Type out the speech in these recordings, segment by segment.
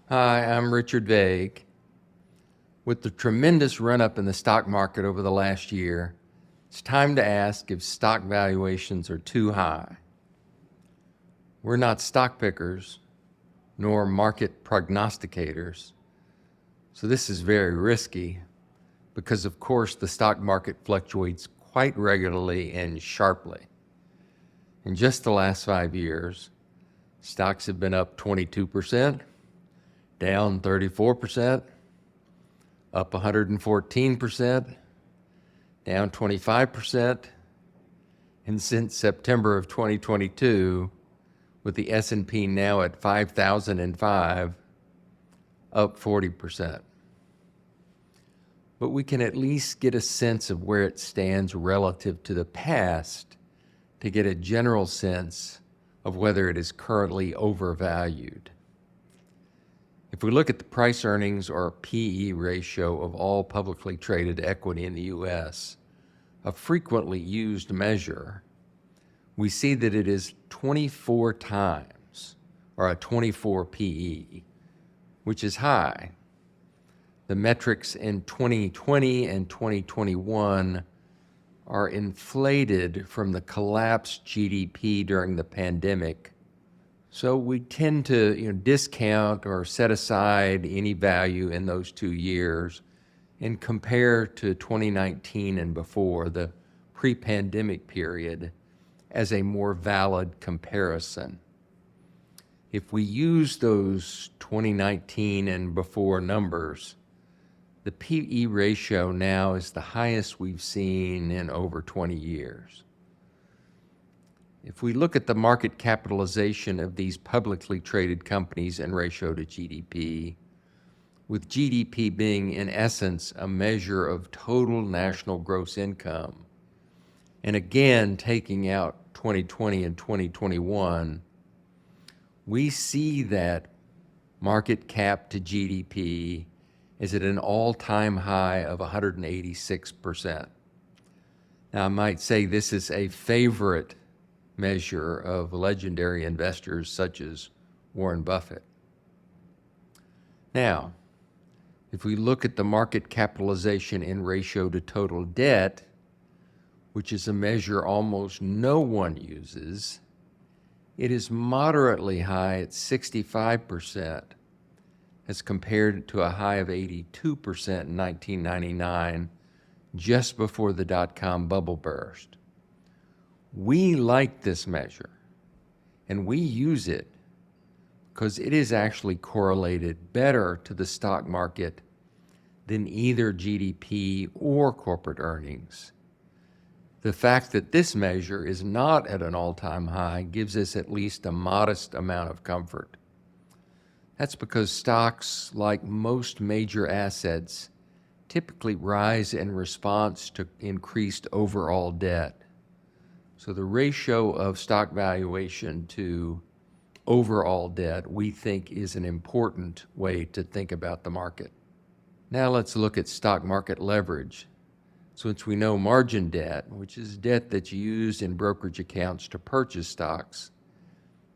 Hi, I'm Richard Vague. With the tremendous run-up in the stock market over the last year, it's time to ask if stock valuations are too high. We're not stock pickers, nor market prognosticators, so this is very risky because, of course, the stock market fluctuates quite regularly and sharply. In just the last 5 years, stocks have been up 22%, down 34%, up 114%, down 25%, and since September of 2022, with the S&P now at 5,005, up 40%. But we can at least get a sense of where it stands relative to the past to get a general sense of whether it is currently overvalued. If we look at the price earnings or PE ratio of all publicly traded equity in the U.S., a frequently used measure, we see that it is 24 times, or a 24 PE, which is high. The metrics in 2020 and 2021 are inflated from the collapsed GDP during the pandemic. So we tend to discount or set aside any value in those 2 years and compare to 2019 and before, the pre-pandemic period, as a more valid comparison. If we use those 2019 and before numbers, the PE ratio now is the highest we've seen in over 20 years. If we look at the market capitalization of these publicly traded companies in ratio to GDP, with GDP being in essence a measure of total national gross income, and again taking out 2020 and 2021, we see that market cap to GDP is at an all-time high of 186%. Now, I might say this is a favorite measure of legendary investors such as Warren Buffett. Now, if we look at the market capitalization in ratio to total debt, which is a measure almost no one uses, it is moderately high at 65% as compared to a high of 82% in 1999, just before the dot-com bubble burst. We like this measure, and we use it because it is actually correlated better to the stock market than either GDP or corporate earnings. The fact that this measure is not at an all-time high gives us at least a modest amount of comfort. That's because stocks, like most major assets, typically rise in response to increased overall debt. So the ratio of stock valuation to overall debt, we think, is an important way to think about the market. Now let's look at stock market leverage. Since we know margin debt, which is debt that's used in brokerage accounts to purchase stocks,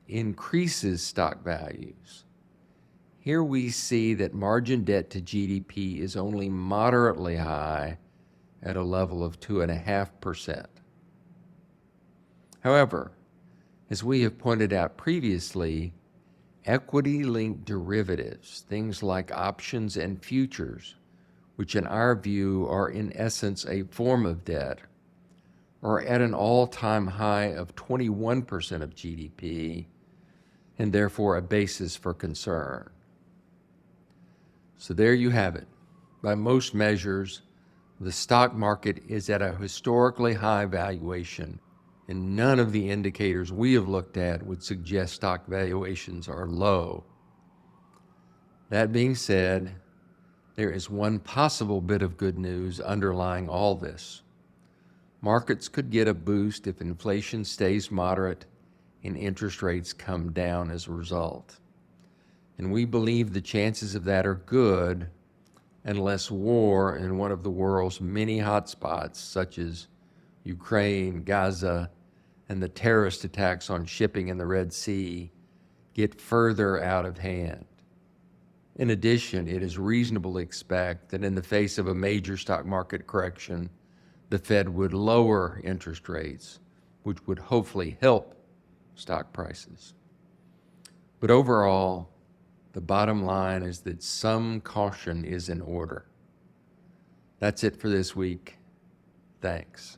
increases stock values. Here we see that margin debt to GDP is only moderately high at a level of 2.5%. However, as we have pointed out previously, equity-linked derivatives, things like options and futures, which in our view are in essence a form of debt, are at an all-time high of 21% of GDP, and therefore a basis for concern. So there you have it. By most measures, the stock market is at a historically high valuation, and none of the indicators we have looked at would suggest stock valuations are low. That being said, there is one possible bit of good news underlying all this. Markets could get a boost if inflation stays moderate and interest rates come down as a result. And we believe the chances of that are good unless war in one of the world's many hotspots, such as Ukraine, Gaza, and the terrorist attacks on shipping in the Red Sea, get further out of hand. In addition, it is reasonable to expect that in the face of a major stock market correction, the Fed would lower interest rates, which would hopefully help stock prices. But overall, the bottom line is that some caution is in order. That's it for this week. Thanks.